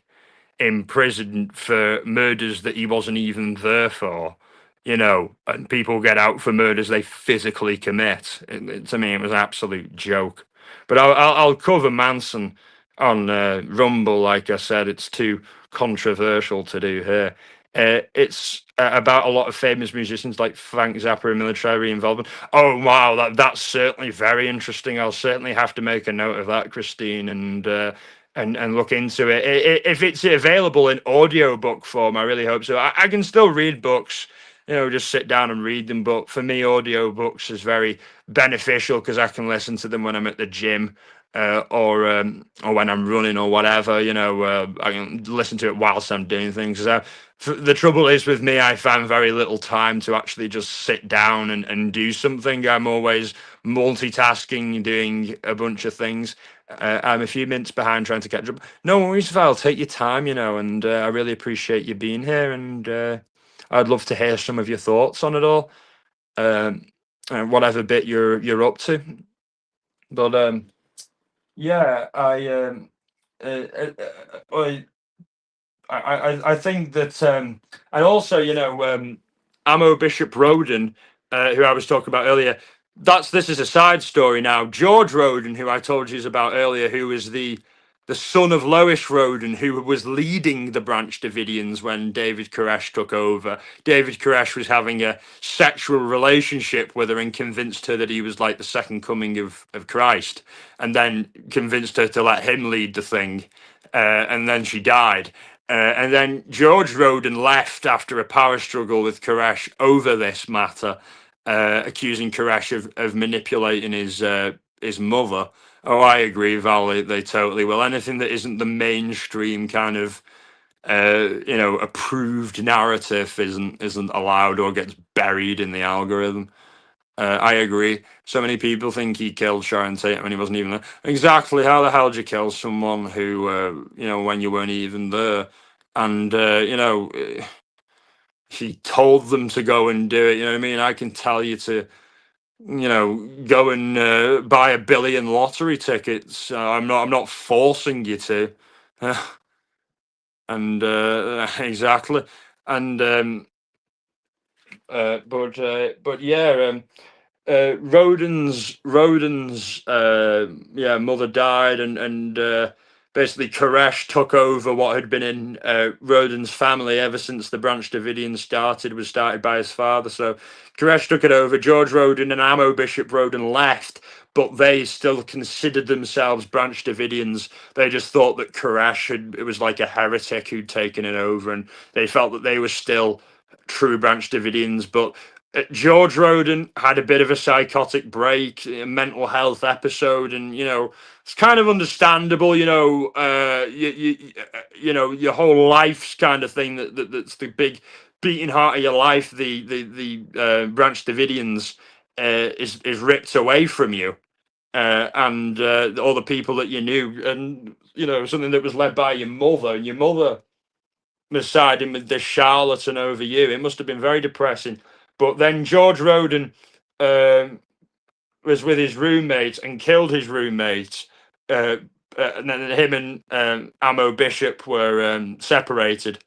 in prison for murders that he wasn't even there for, and people get out for murders they physically commit. To me, it was an absolute joke. But I'll cover Manson on Rumble. Like I said, it's too controversial to do here. It's about a lot of famous musicians like Frank Zappa and military involvement. Oh wow, that's certainly very interesting. I'll certainly have to make a note of that, Christine, and look into it. If it's available in audiobook form, I really hope so. I can still read books, just sit down and read them. But for me, audiobooks is very beneficial because I can listen to them when I'm at the gym, or when I'm running or whatever. I can listen to it whilst I'm doing things. The trouble is with me, I find very little time to actually just sit down and do something. I'm always multitasking, doing a bunch of things. I'm a few minutes behind trying to catch up. No worries, Val. Take your time, and I really appreciate you being here. And I'd love to hear some of your thoughts on it all, and whatever bit you're up to. But yeah, I think that, and also, Ammo Bishop Roden, who I was talking about earlier. This is a side story now. George Roden, who I told you about earlier, who was the son of Lois Roden, who was leading the Branch Davidians when David Koresh took over. David Koresh was having a sexual relationship with her and convinced her that he was like the second coming of Christ, and then convinced her to let him lead the thing. And then she died. And then George Roden left after a power struggle with Koresh over this matter, accusing Koresh of manipulating his mother. Oh, I agree, Val. They totally will. Anything that isn't the mainstream kind of approved narrative isn't allowed or gets buried in the algorithm. I agree. So many people think he killed Sharon Tate when he wasn't even there. Exactly. How the hell did you kill someone who, when you weren't even there? And, he told them to go and do it. You know what I mean? I can tell you to, go and buy 1 billion lottery tickets. I'm not forcing you to. And exactly. And, but yeah, Roden's mother died, and basically Koresh took over what had been in Roden's family ever since the Branch Davidian was started by his father. So Koresh took it over. George Roden and Ammo Bishop Roden left, but they still considered themselves Branch Davidians. They just thought that it was like a heretic who'd taken it over, and they felt that they were still true Branch Davidians. But George Roden had a bit of a psychotic break, a mental health episode, and it's kind of understandable. Your whole life's kind of thing that's the big beating heart of your life. The Branch Davidians is ripped away from you, and all the people that you knew, and something that was led by your mother, and your mother was siding with this charlatan over you. It must have been very depressing. But then George Roden um, was with his roommates and killed his roommates. And then him and Ammo Bishop were separated.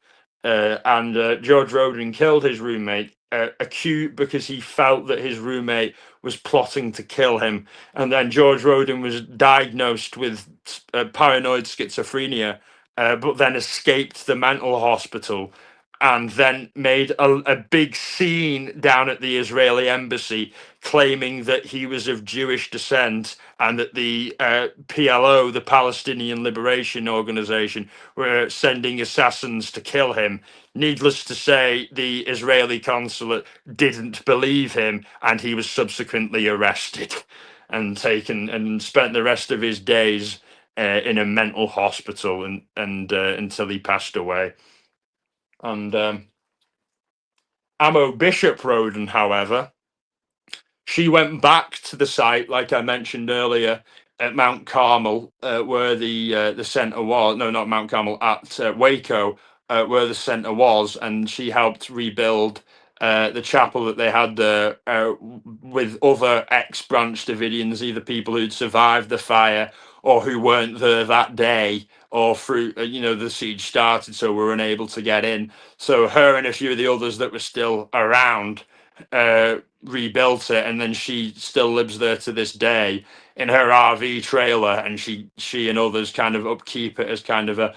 And George Roden killed his roommate, acute because he felt that his roommate was plotting to kill him. And then George Roden was diagnosed with paranoid schizophrenia, but then escaped the mental hospital and then made a big scene down at the Israeli embassy, claiming that he was of Jewish descent and that the PLO, the Palestinian Liberation Organization, were sending assassins to kill him. Needless to say, the Israeli consulate didn't believe him, and he was subsequently arrested and taken and spent the rest of his days in a mental hospital and until he passed away. And Ammo Bishop Roden, however, she went back to the site, like I mentioned earlier, at Mount Carmel, where the center was. No, not Mount Carmel, at Waco, where the center was, and she helped rebuild the chapel that they had there with other ex-Branch Davidians, either people who'd survived the fire or who weren't there that day, or through the siege started, so were unable to get in. So her and a few of the others that were still around rebuilt it, and then she still lives there to this day in her RV trailer, and she and others kind of upkeep it as kind of a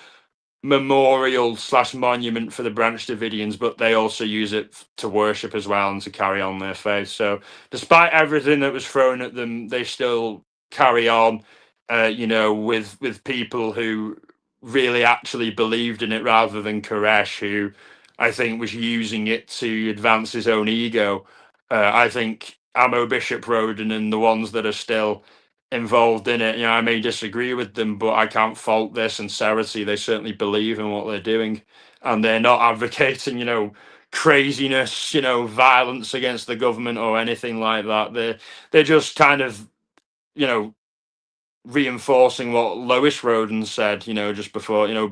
memorial slash monument for the Branch Davidians, but they also use it to worship as well and to carry on their faith. So despite everything that was thrown at them, they still carry on, with people who really actually believed in it, rather than Koresh, who I think was using it to advance his own ego. I think Ammo Bishop Roden and the ones that are still involved in it, I may disagree with them, but I can't fault their sincerity. They certainly believe in what they're doing, and they're not advocating, craziness, violence against the government or anything like that. They're just kind of, you know, reinforcing what Lois Roden said, just before David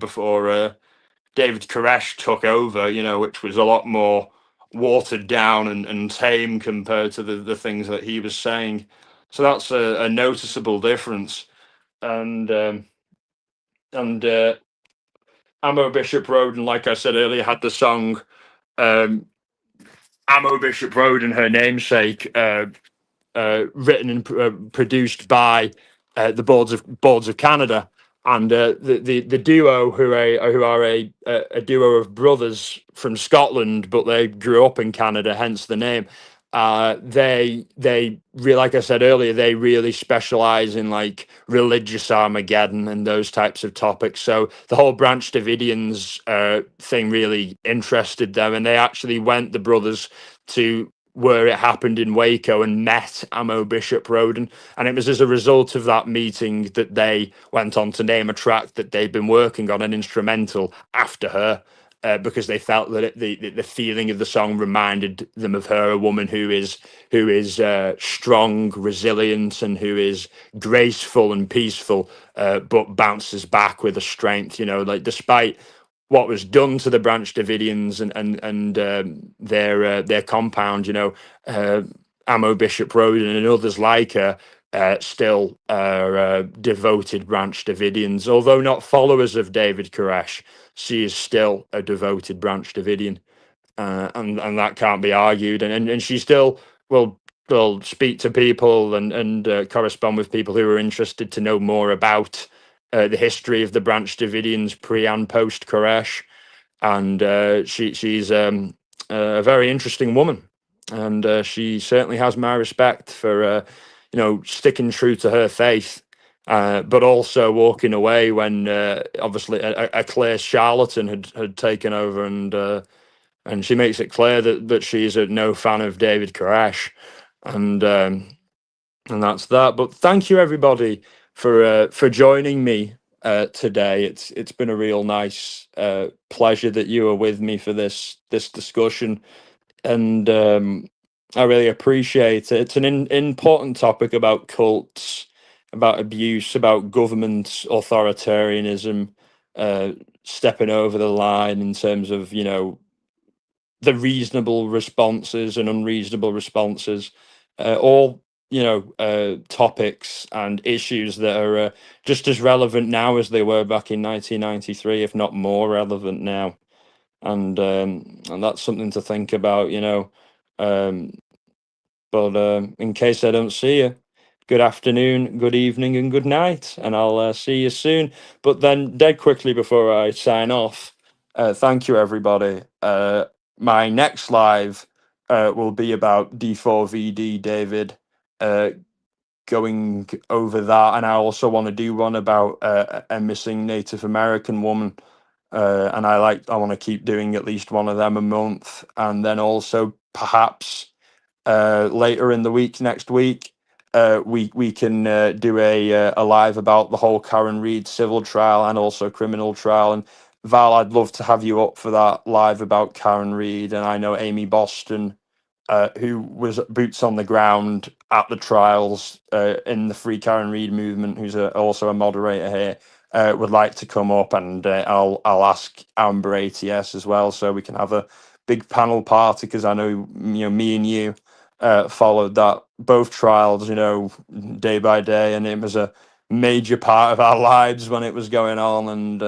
Koresh took over, which was a lot more watered down and tame compared to the things that he was saying. So that's a noticeable difference. And Ammo Bishop Roden, like I said earlier, had the song um, Ammo Bishop Roden, her namesake, written and produced by the boards of Canada, and the duo who are a duo of brothers from Scotland, but they grew up in Canada, hence the name. Like I said earlier, they really specialize in like religious Armageddon and those types of topics. So the whole Branch Davidians thing really interested them, and they actually went, the brothers, to where it happened in Waco and met Ammo Bishop Roden. And it was as a result of that meeting that they went on to name a track that they'd been working on, an instrumental, after her. because they felt that the feeling of the song reminded them of her, a woman who is strong, resilient, and who is graceful and peaceful, but bounces back with a strength. You know, like despite what was done to the Branch Davidians and their compound, you know, uh, Ammo Bishop Roden and others like her still are devoted Branch Davidians, although not followers of David Koresh. She is still a devoted Branch Davidian, and that can't be argued. And she still will speak to people and correspond with people who are interested to know more about the history of the Branch Davidians pre and post Koresh. And she's a very interesting woman, and she certainly has my respect for you know, sticking true to her faith. But also walking away when obviously a clear charlatan had taken over, and she makes it clear that she's a no fan of David Koresh, and and that's that. But thank you everybody for joining me today. It's been a real nice pleasure that you were with me for this discussion, and I really appreciate it. It's an important topic about cults, about abuse, about government authoritarianism, uh, stepping over the line in terms of, you know, the reasonable responses and unreasonable responses, all, you know, topics and issues that are just as relevant now as they were back in 1993, if not more relevant now. And that's something to think about, you know. Um, but in case I don't see you, good afternoon, good evening, and good night, and I'll see you soon. But then, dead quickly before I sign off, thank you, everybody. My next live will be about D4VD, David, uh, going over that, and I also want to do one about a missing Native American woman. And I want to keep doing at least one of them a month, and then also perhaps later in the week, next week, we can do a live about the whole Karen Reed civil trial and also criminal trial. And Val, I'd love to have you up for that live about Karen Reed. And I know Amy Boston, who was boots on the ground at the trials in the Free Karen Reed movement, who's also a moderator here. Would like to come up, and I'll ask Amber ATS as well, so we can have a big panel party, because I know, you know, me and you followed that both trials, you know, day by day, and it was a major part of our lives when it was going on. And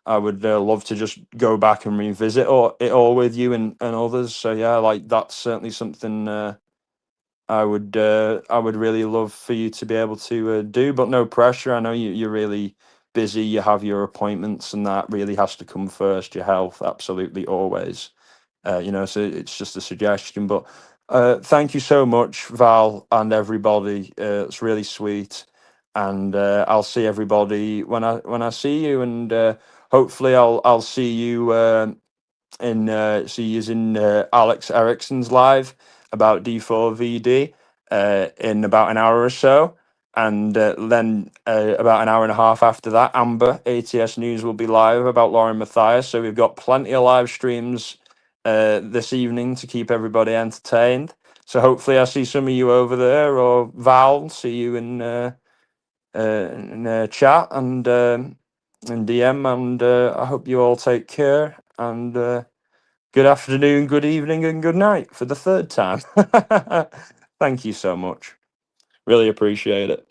I would love to just go back and revisit it all with you and others. So yeah, like that's certainly something I would really love for you to be able to do, but no pressure. I know you're really busy. You have your appointments, and that really has to come first. Your health, absolutely, always. You know, so it's just a suggestion. But thank you so much, Val, and everybody. It's really sweet, and I'll see everybody when I see you, and hopefully I'll see you. See you in Alex Erickson's live about D4VD in about an hour or so. And then about an hour and a half after that, Amber ATS News will be live about Lauren Matthias. So we've got plenty of live streams this evening to keep everybody entertained. So hopefully I see some of you over there, or Val, see you in chat and DM. And I hope you all take care. And good afternoon, good evening, and good night for the third time. Thank you so much. Really appreciate it.